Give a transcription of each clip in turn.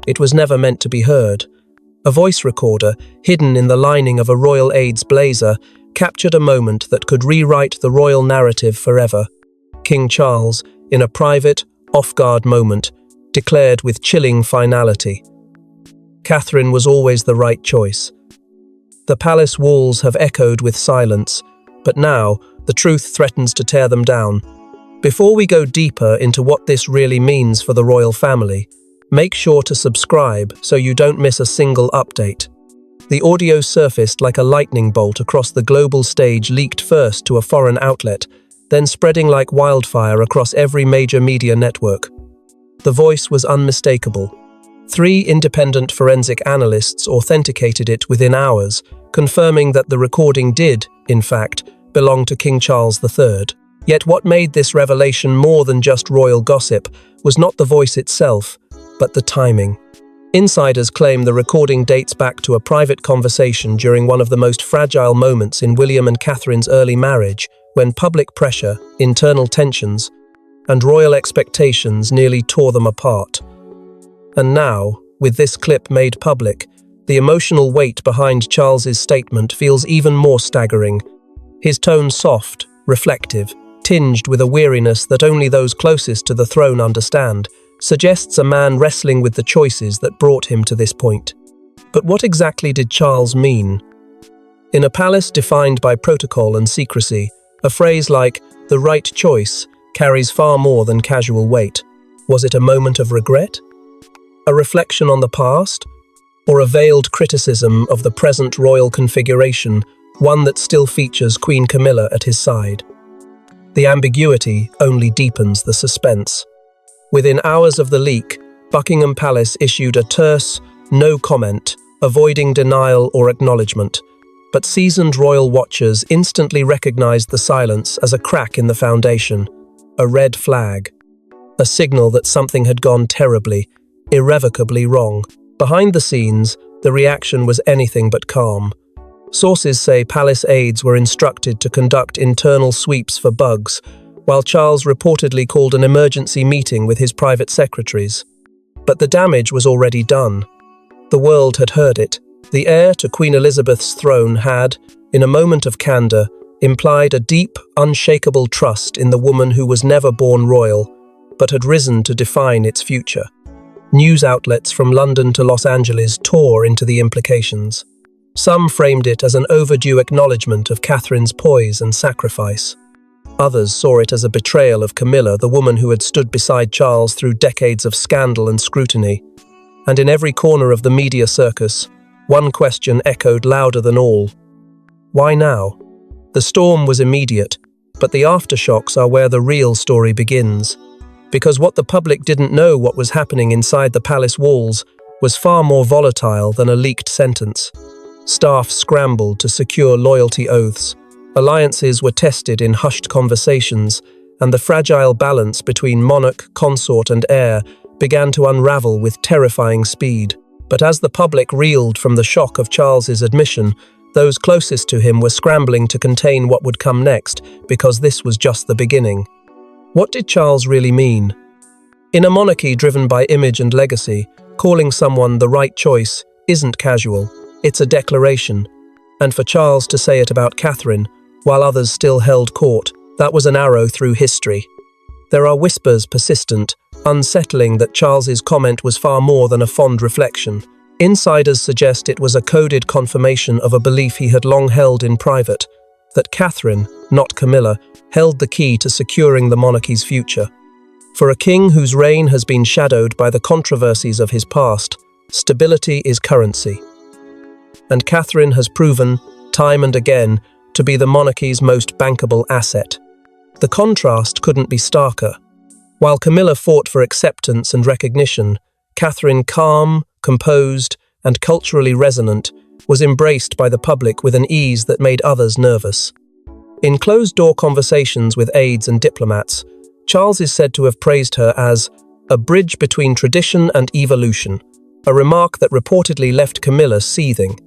it was never meant to be heard. A voice recorder, hidden in the lining of a royal aide's blazer, captured a moment that could rewrite the royal narrative forever. King Charles, in a private, off-guard moment, declared with chilling finality, "Catherine was always the right choice." The palace walls have echoed with silence, but now the truth threatens to tear them down. Before we go deeper into what this really means for the royal family, make sure to subscribe so you don't miss a single update. The audio surfaced like a lightning bolt across the global stage, leaked first to a foreign outlet, then spreading like wildfire across every major media network. The voice was unmistakable. 3 independent forensic analysts authenticated it within hours, confirming that the recording did, in fact, belong to King Charles III. Yet what made this revelation more than just royal gossip was not the voice itself, but the timing. Insiders claim the recording dates back to a private conversation during one of the most fragile moments in William and Catherine's early marriage, when public pressure, internal tensions, and royal expectations nearly tore them apart. And now, with this clip made public, the emotional weight behind Charles's statement feels even more staggering. His tone soft, reflective, tinged with a weariness that only those closest to the throne understand, suggests a man wrestling with the choices that brought him to this point. But what exactly did Charles mean? In a palace defined by protocol and secrecy, a phrase like "the right choice" carries far more than casual weight. Was it a moment of regret? A reflection on the past? Or a veiled criticism of the present royal configuration, one that still features Queen Camilla at his side? The ambiguity only deepens the suspense. Within hours of the leak, Buckingham Palace issued a terse, no comment, avoiding denial or acknowledgement. But seasoned royal watchers instantly recognized the silence as a crack in the foundation, a red flag, a signal that something had gone terribly, irrevocably wrong. Behind the scenes, the reaction was anything but calm. Sources say palace aides were instructed to conduct internal sweeps for bugs, while Charles reportedly called an emergency meeting with his private secretaries. But the damage was already done. The world had heard it. The heir to Queen Elizabeth's throne had, in a moment of candor, implied a deep, unshakable trust in the woman who was never born royal, but had risen to define its future. News outlets from London to Los Angeles tore into the implications. Some framed it as an overdue acknowledgement of Catherine's poise and sacrifice. Others saw it as a betrayal of Camilla, the woman who had stood beside Charles through decades of scandal and scrutiny. And in every corner of the media circus, one question echoed louder than all. Why now? The storm was immediate, but the aftershocks are where the real story begins. Because what the public didn't know what was happening inside the palace walls was far more volatile than a leaked sentence. Staff scrambled to secure loyalty oaths. Alliances were tested in hushed conversations, and the fragile balance between monarch, consort, and heir began to unravel with terrifying speed. But as the public reeled from the shock of Charles's admission, those closest to him were scrambling to contain what would come next, because this was just the beginning. What did Charles really mean? In a monarchy driven by image and legacy, calling someone the right choice isn't casual. It's a declaration. And for Charles to say it about Catherine, while others still held court, that was an arrow through history. There are whispers persistent, unsettling, that Charles's comment was far more than a fond reflection. Insiders suggest it was a coded confirmation of a belief he had long held in private, that Catherine, not Camilla, held the key to securing the monarchy's future. For a king whose reign has been shadowed by the controversies of his past, stability is currency. And Catherine has proven, time and again, to be the monarchy's most bankable asset. The contrast couldn't be starker. While Camilla fought for acceptance and recognition, Catherine, calm, composed, and culturally resonant, was embraced by the public with an ease that made others nervous. In closed-door conversations with aides and diplomats, Charles is said to have praised her as a bridge between tradition and evolution, a remark that reportedly left Camilla seething.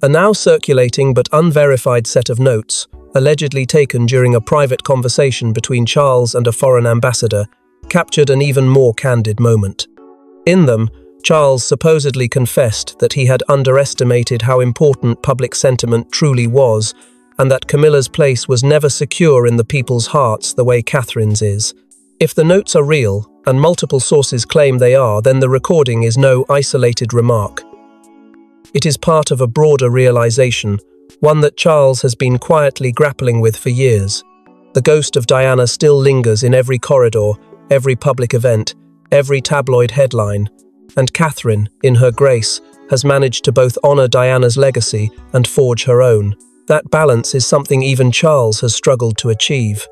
A now circulating but unverified set of notes, allegedly taken during a private conversation between Charles and a foreign ambassador, captured an even more candid moment. In them, Charles supposedly confessed that he had underestimated how important public sentiment truly was, and that Camilla's place was never secure in the people's hearts the way Catherine's is. If the notes are real, and multiple sources claim they are, then the recording is no isolated remark. It is part of a broader realization, one that Charles has been quietly grappling with for years. The ghost of Diana still lingers in every corridor, every public event, every tabloid headline, and Catherine, in her grace, has managed to both honor Diana's legacy and forge her own. That balance is something even Charles has struggled to achieve.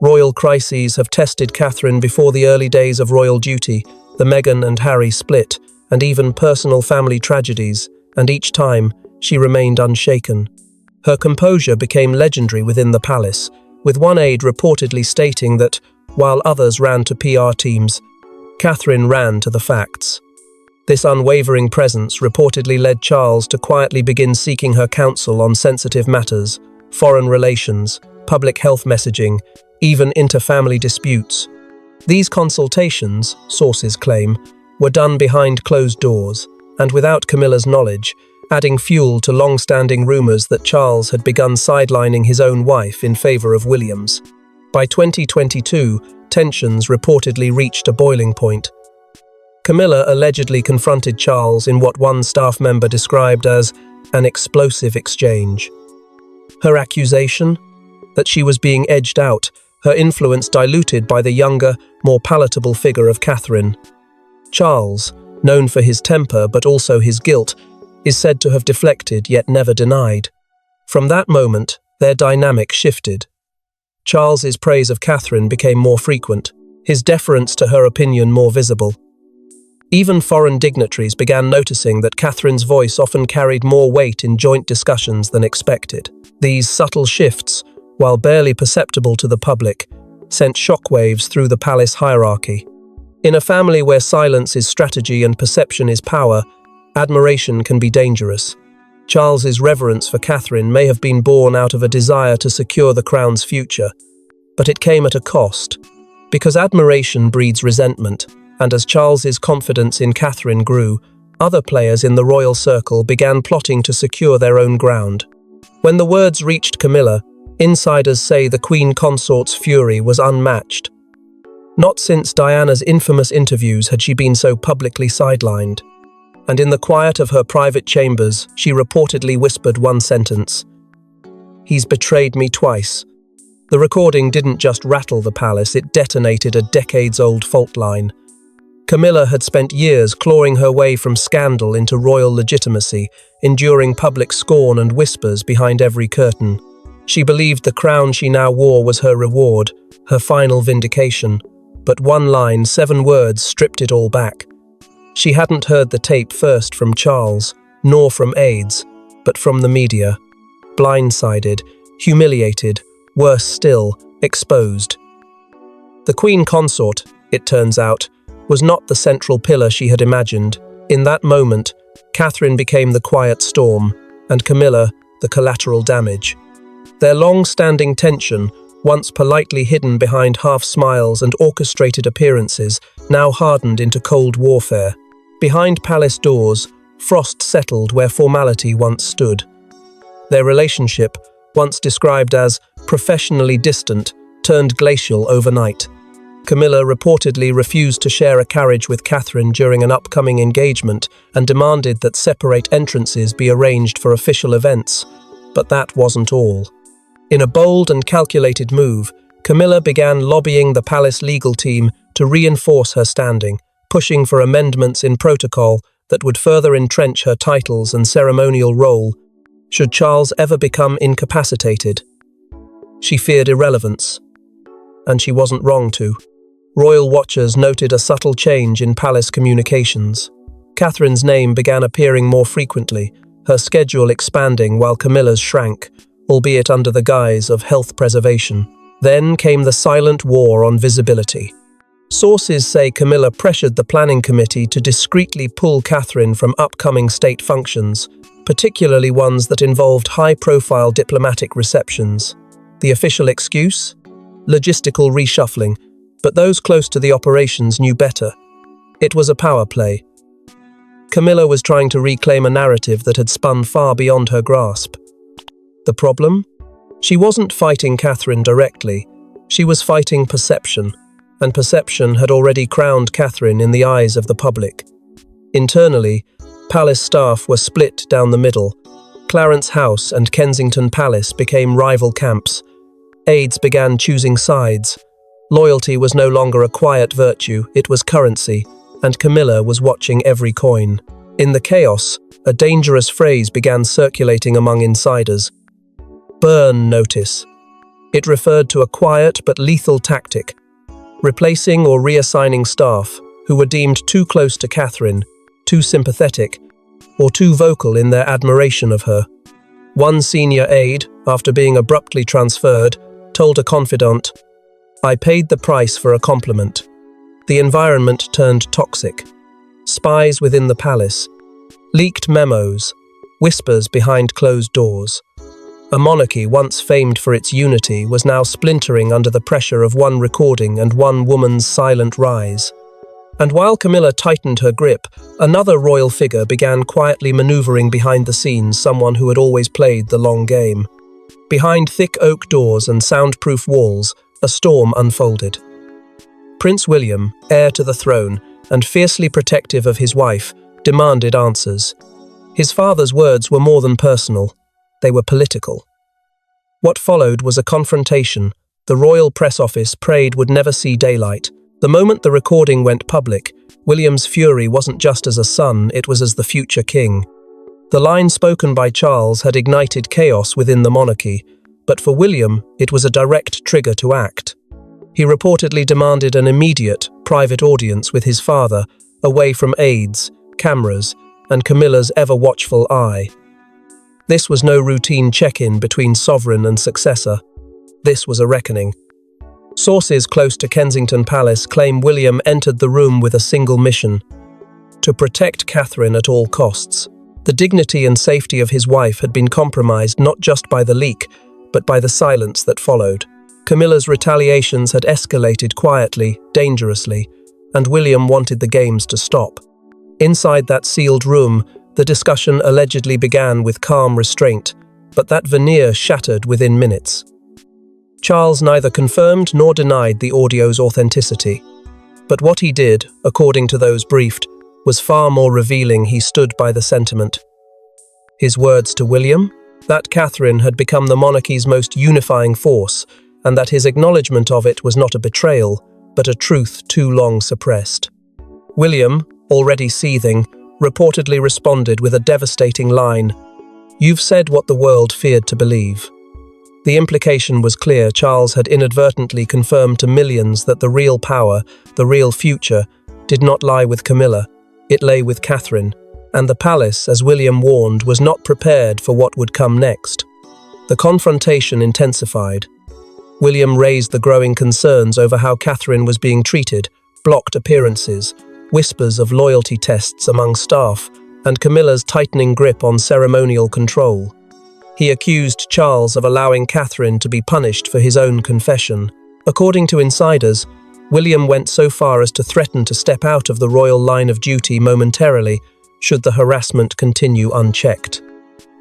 Royal crises have tested Catherine before the early days of royal duty, the Meghan and Harry split, and even personal family tragedies, and each time, she remained unshaken. Her composure became legendary within the palace, with one aide reportedly stating that, while others ran to PR teams, Catherine ran to the facts. This unwavering presence reportedly led Charles to quietly begin seeking her counsel on sensitive matters, foreign relations, public health messaging, even inter-family disputes. These consultations, sources claim, were done behind closed doors, and without Camilla's knowledge, adding fuel to long-standing rumors that Charles had begun sidelining his own wife in favor of William's. By 2022, tensions reportedly reached a boiling point. Camilla allegedly confronted Charles in what one staff member described as an explosive exchange. Her accusation? That she was being edged out, her influence diluted by the younger, more palatable figure of Catherine. Charles, known for his temper but also his guilt, is said to have deflected yet never denied. From that moment, their dynamic shifted. Charles's praise of Catherine became more frequent, his deference to her opinion more visible. Even foreign dignitaries began noticing that Catherine's voice often carried more weight in joint discussions than expected. These subtle shifts, while barely perceptible to the public, sent shockwaves through the palace hierarchy. In a family where silence is strategy and perception is power, admiration can be dangerous. Charles's reverence for Catherine may have been born out of a desire to secure the crown's future, but it came at a cost. Because admiration breeds resentment, and as Charles's confidence in Catherine grew, other players in the royal circle began plotting to secure their own ground. When the words reached Camilla, insiders say the Queen Consort's fury was unmatched. Not since Diana's infamous interviews had she been so publicly sidelined. And in the quiet of her private chambers, she reportedly whispered one sentence: "He's betrayed me twice." The recording didn't just rattle the palace, it detonated a decades-old fault line. Camilla had spent years clawing her way from scandal into royal legitimacy, enduring public scorn and whispers behind every curtain. She believed the crown she now wore was her reward, her final vindication. But one line, 7 words, stripped it all back. She hadn't heard the tape first from Charles, nor from aides, but from the media. Blindsided, humiliated, worse still, exposed. The Queen Consort, it turns out, was not the central pillar she had imagined. In that moment, Catherine became the quiet storm, and Camilla the collateral damage. Their long-standing tension, once politely hidden behind half-smiles and orchestrated appearances, now hardened into cold warfare. Behind palace doors, frost settled where formality once stood. Their relationship, once described as professionally distant, turned glacial overnight. Camilla reportedly refused to share a carriage with Catherine during an upcoming engagement and demanded that separate entrances be arranged for official events. But that wasn't all. In a bold and calculated move, Camilla began lobbying the palace legal team to reinforce her standing, pushing for amendments in protocol that would further entrench her titles and ceremonial role should Charles ever become incapacitated. She feared irrelevance, and she wasn't wrong to. Royal watchers noted a subtle change in palace communications. Catherine's name began appearing more frequently, her schedule expanding while Camilla's shrank, albeit under the guise of health preservation. Then came the silent war on visibility. Sources say Camilla pressured the planning committee to discreetly pull Catherine from upcoming state functions, particularly ones that involved high-profile diplomatic receptions. The official excuse? Logistical reshuffling, but those close to the operations knew better. It was a power play. Camilla was trying to reclaim a narrative that had spun far beyond her grasp. The problem? She wasn't fighting Catherine directly. She was fighting perception, and perception had already crowned Catherine in the eyes of the public. Internally, palace staff were split down the middle. Clarence House and Kensington Palace became rival camps. Aides began choosing sides. Loyalty was no longer a quiet virtue, it was currency, and Camilla was watching every coin. In the chaos, a dangerous phrase began circulating among insiders. Burn notice. It referred to a quiet but lethal tactic, replacing or reassigning staff who were deemed too close to Catherine, too sympathetic, or too vocal in their admiration of her. One senior aide, after being abruptly transferred, told a confidant, "I paid the price for a compliment." The environment turned toxic. Spies within the palace, leaked memos, whispers behind closed doors. A monarchy once famed for its unity was now splintering under the pressure of one recording and one woman's silent rise. And while Camilla tightened her grip, another royal figure began quietly maneuvering behind the scenes, someone who had always played the long game. Behind thick oak doors and soundproof walls, a storm unfolded. Prince William, heir to the throne and fiercely protective of his wife, demanded answers. His father's words were more than personal, they were political. What followed was a confrontation the royal press office prayed would never see daylight. The moment the recording went public, William's fury wasn't just as a son, it was as the future king. The line spoken by Charles had ignited chaos within the monarchy, but for William, it was a direct trigger to act. He reportedly demanded an immediate, private audience with his father, away from aides, cameras, and Camilla's ever-watchful eye. This was no routine check-in between sovereign and successor. This was a reckoning. Sources close to Kensington Palace claim William entered the room with a single mission: to protect Catherine at all costs. The dignity and safety of his wife had been compromised not just by the leak, but by the silence that followed. Camilla's retaliations had escalated quietly, dangerously, and William wanted the games to stop. Inside that sealed room, the discussion allegedly began with calm restraint, but that veneer shattered within minutes. Charles neither confirmed nor denied the audio's authenticity. But what he did, according to those briefed, was far more revealing. He stood by the sentiment. His words to William? That Catherine had become the monarchy's most unifying force, and that his acknowledgement of it was not a betrayal, but a truth too long suppressed. William, already seething, reportedly responded with a devastating line, "You've said what the world feared to believe." The implication was clear. Charles had inadvertently confirmed to millions that the real power, the real future, did not lie with Camilla, it lay with Catherine, and the palace, as William warned, was not prepared for what would come next. The confrontation intensified. William raised the growing concerns over how Catherine was being treated, blocked appearances, whispers of loyalty tests among staff, and Camilla's tightening grip on ceremonial control. He accused Charles of allowing Catherine to be punished for his own confession. According to insiders, William went so far as to threaten to step out of the royal line of duty momentarily, should the harassment continue unchecked.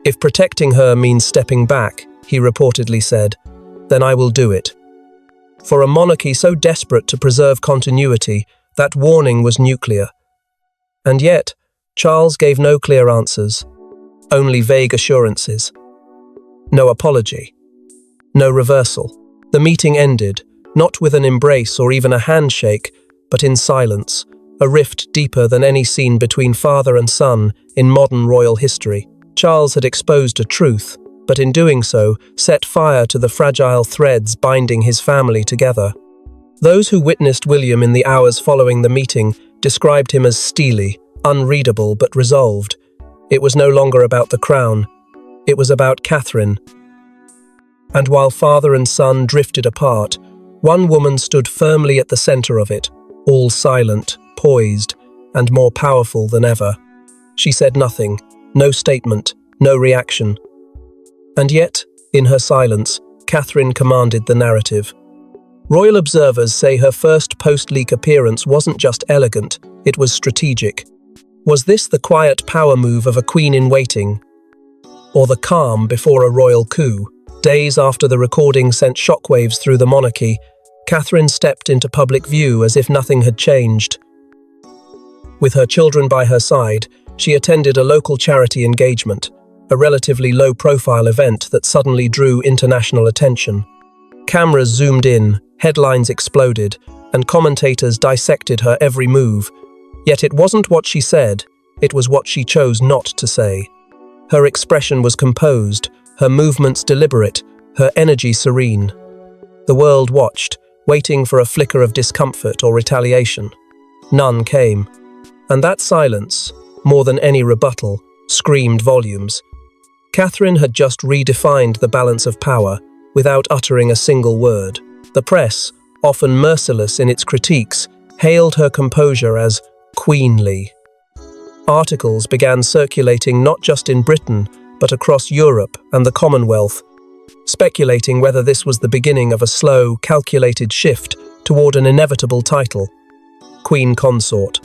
"If protecting her means stepping back," he reportedly said, "then I will do it." For a monarchy so desperate to preserve continuity, that warning was nuclear. And yet, Charles gave no clear answers, only vague assurances. No apology. No reversal. The meeting ended, not with an embrace or even a handshake, but in silence, a rift deeper than any seen between father and son in modern royal history. Charles had exposed a truth, but in doing so, set fire to the fragile threads binding his family together. Those who witnessed William in the hours following the meeting described him as steely, unreadable but resolved. It was no longer about the crown, it was about Catherine. And while father and son drifted apart, one woman stood firmly at the center of it, all silent, poised, and more powerful than ever. She said nothing, no statement, no reaction. And yet, in her silence, Catherine commanded the narrative. Royal observers say her first post-leak appearance wasn't just elegant, it was strategic. Was this the quiet power move of a queen in waiting, or the calm before a royal coup? Days after the recording sent shockwaves through the monarchy, Catherine stepped into public view as if nothing had changed. With her children by her side, she attended a local charity engagement, a relatively low-profile event that suddenly drew international attention. Cameras zoomed in, headlines exploded, and commentators dissected her every move. Yet it wasn't what she said, it was what she chose not to say. Her expression was composed, her movements deliberate, her energy serene. The world watched, waiting for a flicker of discomfort or retaliation. None came. And that silence, more than any rebuttal, screamed volumes. Catherine had just redefined the balance of power without uttering a single word. The press, often merciless in its critiques, hailed her composure as queenly. Articles began circulating not just in Britain, but across Europe and the Commonwealth, speculating whether this was the beginning of a slow, calculated shift toward an inevitable title, Queen Consort.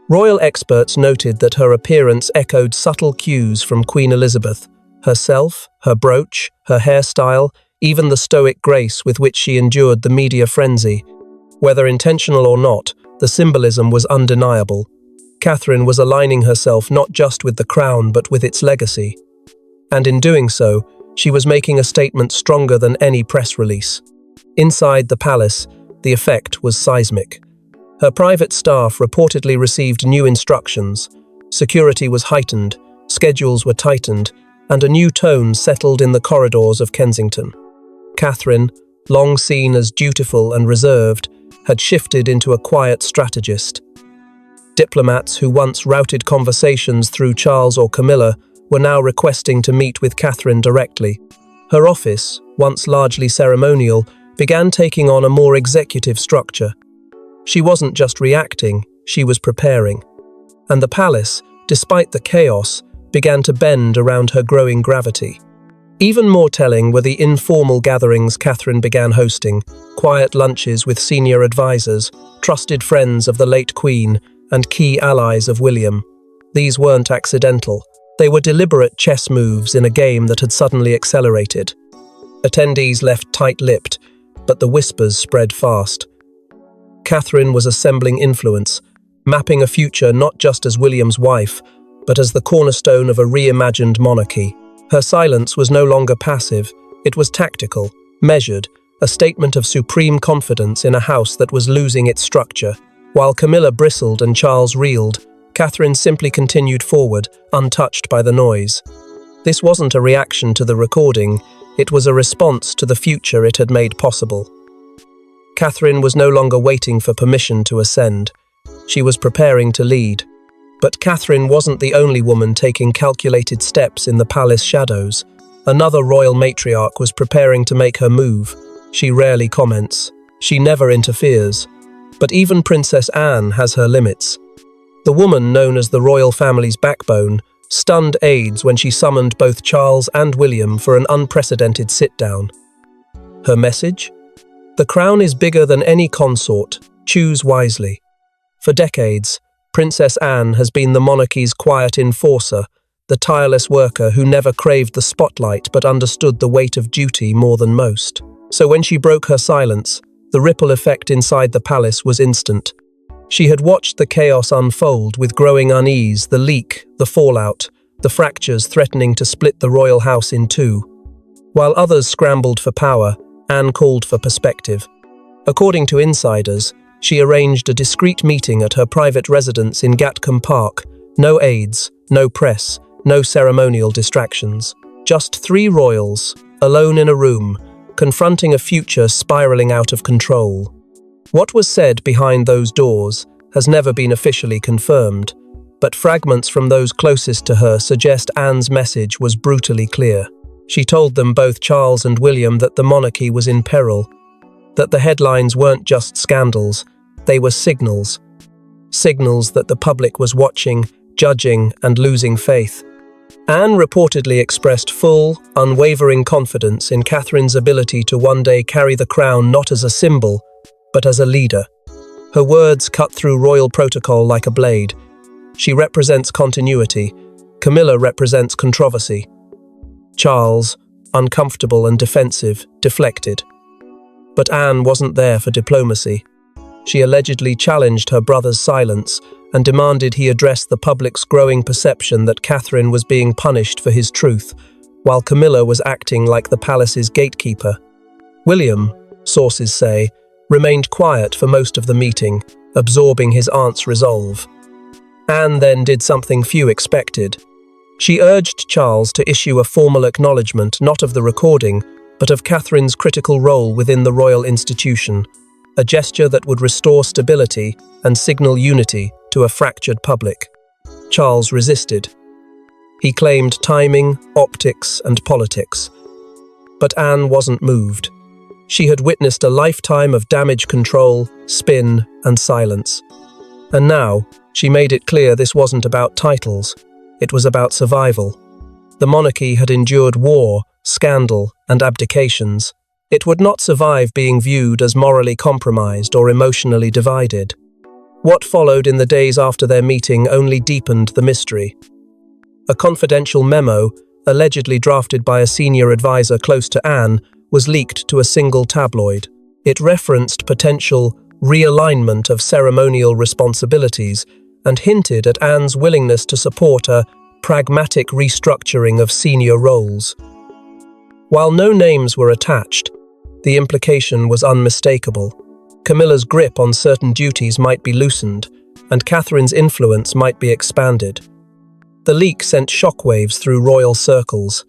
Royal experts noted that her appearance echoed subtle cues from Queen Elizabeth, herself, her brooch, her hairstyle, even the stoic grace with which she endured the media frenzy. Whether intentional or not, the symbolism was undeniable. Catherine was aligning herself not just with the crown but with its legacy. And in doing so, she was making a statement stronger than any press release. Inside the palace, the effect was seismic. Her private staff reportedly received new instructions, security was heightened, schedules were tightened, and a new tone settled in the corridors of Kensington. Catherine, long seen as dutiful and reserved, had shifted into a quiet strategist. Diplomats who once routed conversations through Charles or Camilla were now requesting to meet with Catherine directly. Her office, once largely ceremonial, began taking on a more executive structure. She wasn't just reacting, she was preparing. And the palace, despite the chaos, began to bend around her growing gravity. Even more telling were the informal gatherings Catherine began hosting, quiet lunches with senior advisors, trusted friends of the late Queen, and key allies of William. These weren't accidental. They were deliberate chess moves in a game that had suddenly accelerated. Attendees left tight-lipped, but the whispers spread fast. Catherine was assembling influence, mapping a future not just as William's wife, but as the cornerstone of a reimagined monarchy. Her silence was no longer passive, it was tactical, measured, a statement of supreme confidence in a house that was losing its structure. While Camilla bristled and Charles reeled, Catherine simply continued forward, untouched by the noise. This wasn't a reaction to the recording, it was a response to the future it had made possible. Catherine was no longer waiting for permission to ascend. She was preparing to lead. But Catherine wasn't the only woman taking calculated steps in the palace shadows. Another royal matriarch was preparing to make her move. She rarely comments. She never interferes. But even Princess Anne has her limits. The woman known as the royal family's backbone stunned aides when she summoned both Charles and William for an unprecedented sit-down. Her message? The crown is bigger than any consort. Choose wisely. For decades, Princess Anne has been the monarchy's quiet enforcer, the tireless worker who never craved the spotlight but understood the weight of duty more than most. So when she broke her silence, the ripple effect inside the palace was instant. She had watched the chaos unfold with growing unease, the leak, the fallout, the fractures threatening to split the royal house in two. While others scrambled for power, Anne called for perspective. According to insiders, she arranged a discreet meeting at her private residence in Gatcombe Park. No aides, no press, no ceremonial distractions. Just three royals, alone in a room, confronting a future spiraling out of control. What was said behind those doors has never been officially confirmed, but fragments from those closest to her suggest Anne's message was brutally clear. She told them, both Charles and William, that the monarchy was in peril, that the headlines weren't just scandals, they were signals. Signals that the public was watching, judging, and losing faith. Anne reportedly expressed full, unwavering confidence in Catherine's ability to one day carry the crown not as a symbol, but as a leader. Her words cut through royal protocol like a blade. She represents continuity. Camilla represents controversy. Charles, uncomfortable and defensive, deflected. But Anne wasn't there for diplomacy. She allegedly challenged her brother's silence and demanded he address the public's growing perception that Catherine was being punished for his truth, while Camilla was acting like the palace's gatekeeper. William, sources say, remained quiet for most of the meeting, absorbing his aunt's resolve. Anne then did something few expected. She urged Charles to issue a formal acknowledgement not of the recording, but of Catherine's critical role within the royal institution, a gesture that would restore stability and signal unity to a fractured public. Charles resisted. He claimed timing, optics, and politics. But Anne wasn't moved. She had witnessed a lifetime of damage control, spin, and silence. And now, she made it clear this wasn't about titles. It was about survival. The monarchy had endured war, scandal, and abdications. It would not survive being viewed as morally compromised or emotionally divided. What followed in the days after their meeting only deepened the mystery. A confidential memo, allegedly drafted by a senior advisor close to Anne, was leaked to a single tabloid. It referenced potential realignment of ceremonial responsibilities and hinted at Anne's willingness to support a pragmatic restructuring of senior roles. While no names were attached, the implication was unmistakable. Camilla's grip on certain duties might be loosened, and Catherine's influence might be expanded. The leak sent shockwaves through royal circles.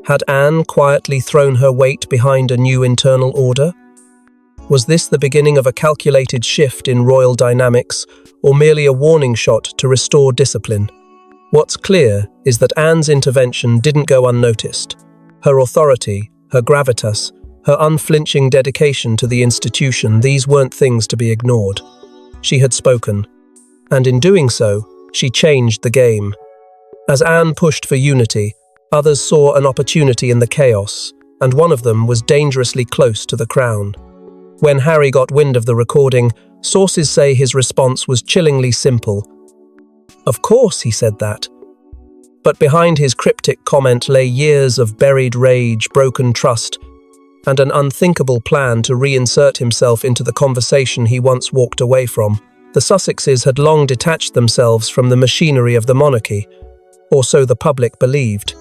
Had Anne quietly thrown her weight behind a new internal order? Was this the beginning of a calculated shift in royal dynamics, or merely a warning shot to restore discipline? What's clear is that Anne's intervention didn't go unnoticed. Her authority, her gravitas, her unflinching dedication to the institution, these weren't things to be ignored. She had spoken, and in doing so, she changed the game. As Anne pushed for unity, others saw an opportunity in the chaos, and one of them was dangerously close to the crown. When Harry got wind of the recording, sources say his response was chillingly simple. Of course he said that. But behind his cryptic comment lay years of buried rage, broken trust, and an unthinkable plan to reinsert himself into the conversation he once walked away from. The Sussexes had long detached themselves from the machinery of the monarchy, or so the public believed.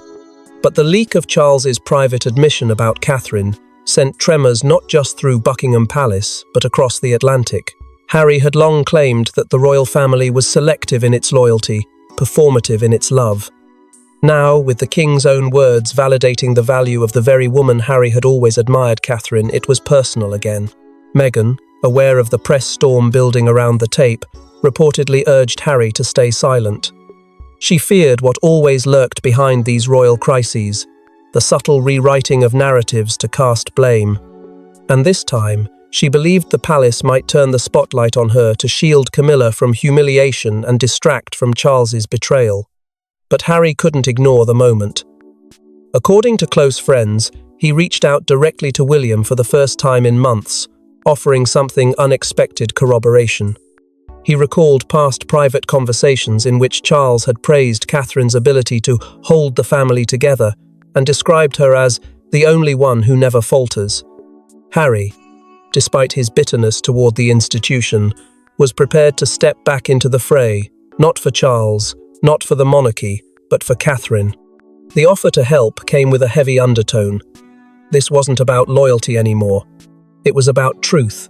But the leak of Charles's private admission about Catherine sent tremors not just through Buckingham Palace, but across the Atlantic. Harry had long claimed that the royal family was selective in its loyalty, performative in its love. Now, with the king's own words validating the value of the very woman Harry had always admired, Catherine, it was personal again. Meghan, aware of the press storm building around the tape, reportedly urged Harry to stay silent. She feared what always lurked behind these royal crises, the subtle rewriting of narratives to cast blame. And this time, she believed the palace might turn the spotlight on her to shield Camilla from humiliation and distract from Charles's betrayal. But Harry couldn't ignore the moment. According to close friends, he reached out directly to William for the first time in months, offering something unexpected corroboration. He recalled past private conversations in which Charles had praised Catherine's ability to hold the family together and described her as the only one who never falters. Harry, despite his bitterness toward the institution, was prepared to step back into the fray, not for Charles, not for the monarchy, but for Catherine. The offer to help came with a heavy undertone. This wasn't about loyalty anymore. It was about truth.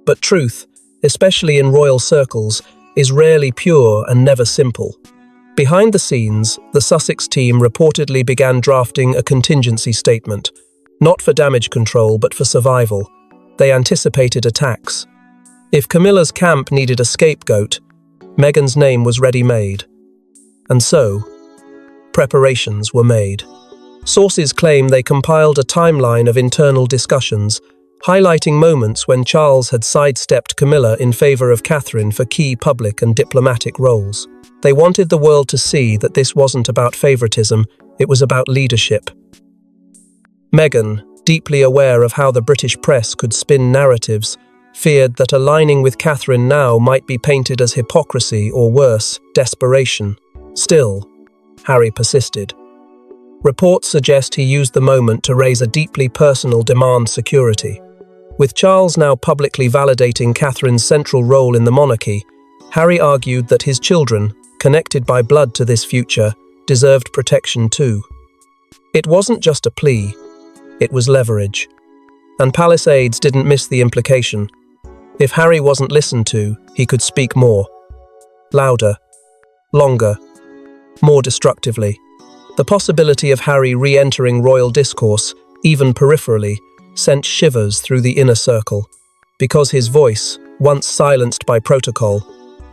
But truth, especially in royal circles, is rarely pure and never simple. Behind the scenes, the Sussex team reportedly began drafting a contingency statement, not for damage control but for survival. They anticipated attacks. If Camilla's camp needed a scapegoat, Meghan's name was ready-made. And so, preparations were made. Sources claim they compiled a timeline of internal discussions, highlighting moments when Charles had sidestepped Camilla in favor of Catherine for key public and diplomatic roles. They wanted the world to see that this wasn't about favoritism, it was about leadership. Meghan, deeply aware of how the British press could spin narratives, feared that aligning with Catherine now might be painted as hypocrisy or worse, desperation. Still, Harry persisted. Reports suggest he used the moment to raise a deeply personal demand security. With Charles now publicly validating Catherine's central role in the monarchy, Harry argued that his children, connected by blood to this future, deserved protection too. It wasn't just a plea, it was leverage. And palace aides didn't miss the implication. If Harry wasn't listened to, he could speak more. Louder. Longer. More destructively. The possibility of Harry re-entering royal discourse, even peripherally, sent shivers through the inner circle, because his voice, once silenced by protocol,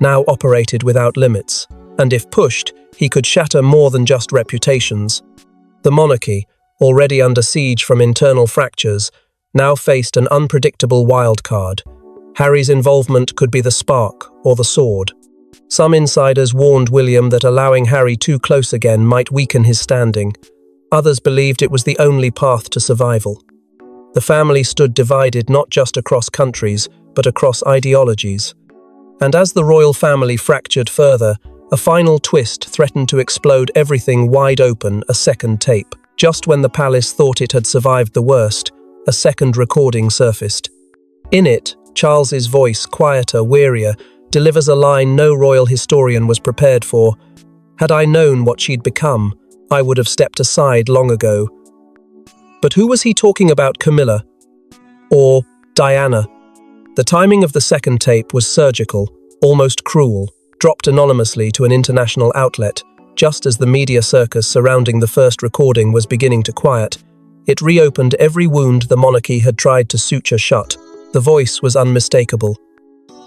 now operated without limits, and if pushed, he could shatter more than just reputations. The monarchy, already under siege from internal fractures, now faced an unpredictable wildcard. Harry's involvement could be the spark or the sword. Some insiders warned William that allowing Harry too close again might weaken his standing. Others believed it was the only path to survival. The family stood divided not just across countries, but across ideologies. And as the royal family fractured further, a final twist threatened to explode everything wide open, a second tape. Just when the palace thought it had survived the worst, a second recording surfaced. In it, Charles's voice, quieter, wearier, delivers a line no royal historian was prepared for. Had I known what she'd become, I would have stepped aside long ago. But who was he talking about, Camilla? Or Diana? The timing of the second tape was surgical, almost cruel, dropped anonymously to an international outlet, just as the media circus surrounding the first recording was beginning to quiet. It reopened every wound the monarchy had tried to suture shut. The voice was unmistakable.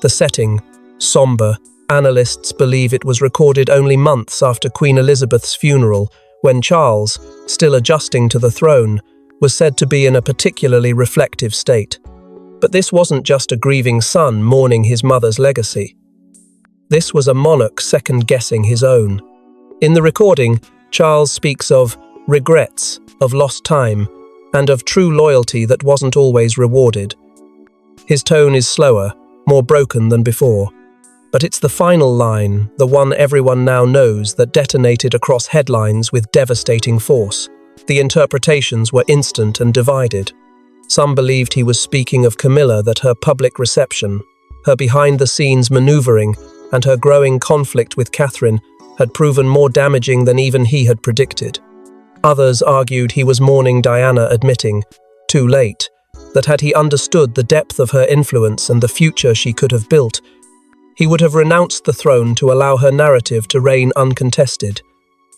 The setting, somber. Analysts believe it was recorded only months after Queen Elizabeth's funeral, when Charles, still adjusting to the throne, was said to be in a particularly reflective state. But this wasn't just a grieving son mourning his mother's legacy. This was a monarch second-guessing his own. In the recording, Charles speaks of regrets, of lost time, and of true loyalty that wasn't always rewarded. His tone is slower, more broken than before. But it's the final line, the one everyone now knows, that detonated across headlines with devastating force. The interpretations were instant and divided. Some believed he was speaking of Camilla, that her public reception, her behind-the-scenes maneuvering, and her growing conflict with Catherine had proven more damaging than even he had predicted. Others argued he was mourning Diana, admitting, too late, that had he understood the depth of her influence and the future she could have built, he would have renounced the throne to allow her narrative to reign uncontested.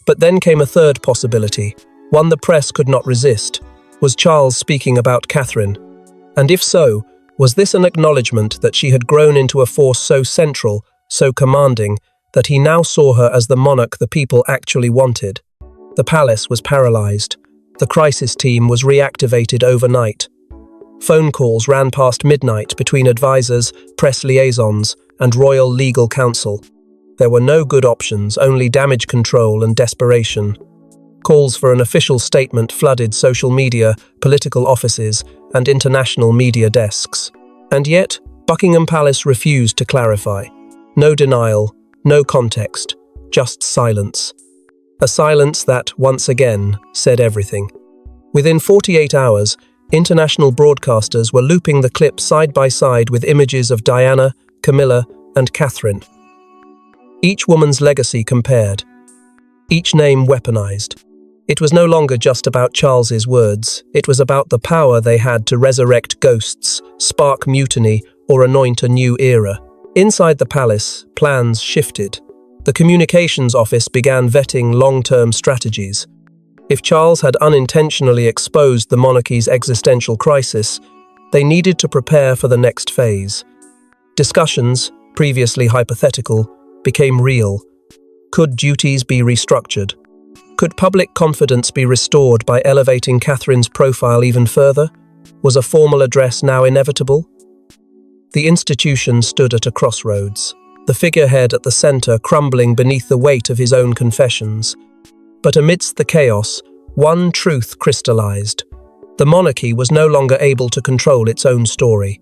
But then came a third possibility, one the press could not resist. Was Charles speaking about Catherine? And if so, was this an acknowledgement that she had grown into a force so central, so commanding, that he now saw her as the monarch the people actually wanted? The palace was paralyzed. The crisis team was reactivated overnight. Phone calls ran past midnight between advisors, press liaisons, and royal legal counsel. There were no good options, only damage control and desperation. Calls for an official statement flooded social media, political offices, and international media desks. And yet, Buckingham Palace refused to clarify. No denial, no context, just silence. A silence that, once again, said everything. Within 48 hours, international broadcasters were looping the clip side by side with images of Diana, Camilla, and Catherine. Each woman's legacy compared. Each name weaponized. It was no longer just about Charles's words. It was about the power they had to resurrect ghosts, spark mutiny, or anoint a new era. Inside the palace, plans shifted. The communications office began vetting long-term strategies. If Charles had unintentionally exposed the monarchy's existential crisis, they needed to prepare for the next phase. Discussions, previously hypothetical, became real. Could duties be restructured? Could public confidence be restored by elevating Catherine's profile even further? Was a formal address now inevitable? The institution stood at a crossroads, the figurehead at the center crumbling beneath the weight of his own confessions. But amidst the chaos, one truth crystallized. The monarchy was no longer able to control its own story.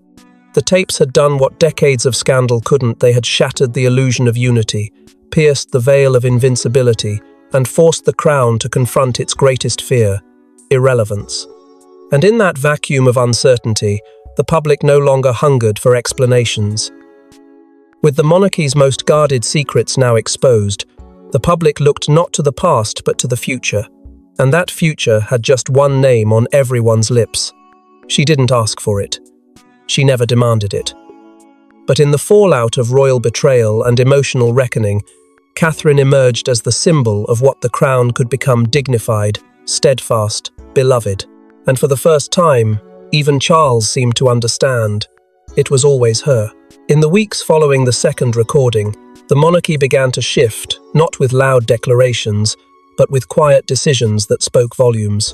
The tapes had done what decades of scandal couldn't. They had shattered the illusion of unity, pierced the veil of invincibility, and forced the crown to confront its greatest fear: irrelevance. And in that vacuum of uncertainty, the public no longer hungered for explanations. With the monarchy's most guarded secrets now exposed, the public looked not to the past but to the future. And that future had just one name on everyone's lips. She didn't ask for it. She never demanded it. But in the fallout of royal betrayal and emotional reckoning, Catherine emerged as the symbol of what the crown could become: dignified, steadfast, beloved. And for the first time, even Charles seemed to understand. It was always her. In the weeks following the second recording, the monarchy began to shift, not with loud declarations, but with quiet decisions that spoke volumes.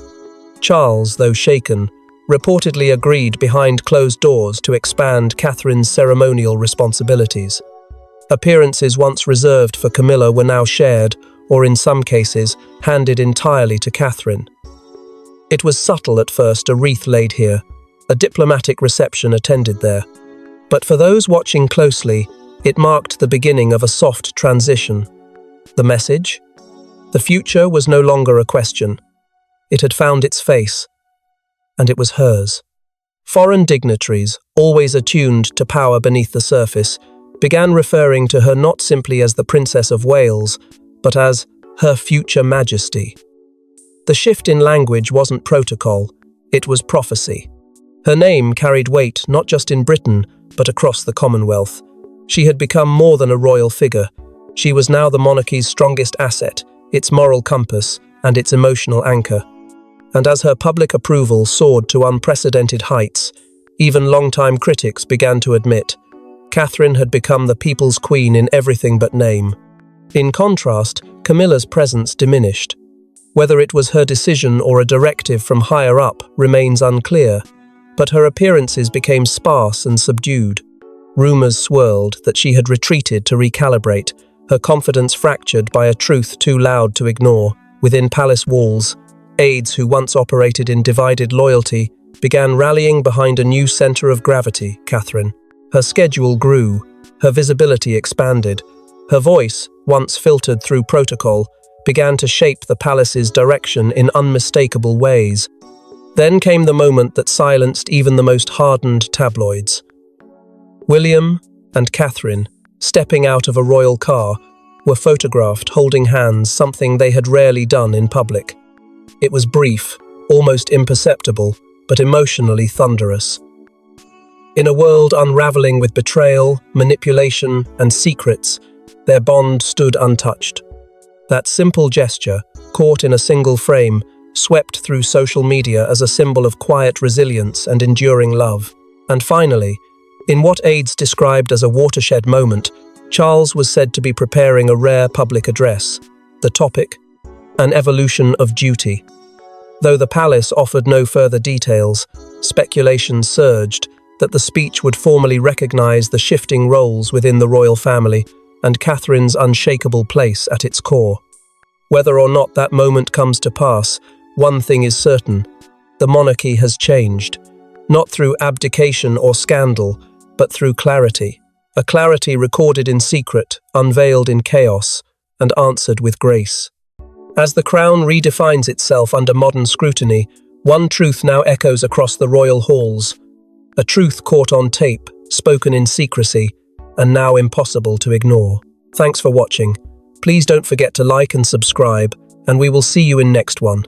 Charles, though shaken, reportedly agreed behind closed doors to expand Catherine's ceremonial responsibilities. Appearances once reserved for Camilla were now shared, or in some cases, handed entirely to Catherine. It was subtle at first: a wreath laid here, a diplomatic reception attended there. But for those watching closely, it marked the beginning of a soft transition. The message? The future was no longer a question. It had found its face, and it was hers. Foreign dignitaries, always attuned to power beneath the surface, began referring to her not simply as the Princess of Wales, but as Her Future Majesty. The shift in language wasn't protocol, it was prophecy. Her name carried weight not just in Britain, but across the Commonwealth. She had become more than a royal figure. She was now the monarchy's strongest asset, its moral compass, and its emotional anchor. And as her public approval soared to unprecedented heights, even longtime critics began to admit Catherine had become the people's queen in everything but name. In contrast, Camilla's presence diminished. Whether it was her decision or a directive from higher up remains unclear, but her appearances became sparse and subdued. Rumors swirled that she had retreated to recalibrate, her confidence fractured by a truth too loud to ignore. Within palace walls, aides who once operated in divided loyalty began rallying behind a new center of gravity: Catherine. Her schedule grew, her visibility expanded. Her voice, once filtered through protocol, began to shape the palace's direction in unmistakable ways. Then came the moment that silenced even the most hardened tabloids. William and Catherine, stepping out of a royal car, were photographed holding hands, something they had rarely done in public. It was brief, almost imperceptible, but emotionally thunderous. In a world unraveling with betrayal, manipulation, and secrets, their bond stood untouched. That simple gesture, caught in a single frame, swept through social media as a symbol of quiet resilience and enduring love. And finally, in what aides described as a watershed moment, Charles was said to be preparing a rare public address. The topic? An evolution of duty. Though the palace offered no further details, speculation surged that the speech would formally recognize the shifting roles within the royal family and Catherine's unshakable place at its core. Whether or not that moment comes to pass, one thing is certain: the monarchy has changed, not through abdication or scandal, but through clarity. A clarity recorded in secret, unveiled in chaos, and answered with grace. As the crown redefines itself under modern scrutiny, one truth now echoes across the royal halls. A truth caught on tape, spoken in secrecy, and now impossible to ignore. Thanks for watching. Please don't forget to like and subscribe, and we will see you in next one.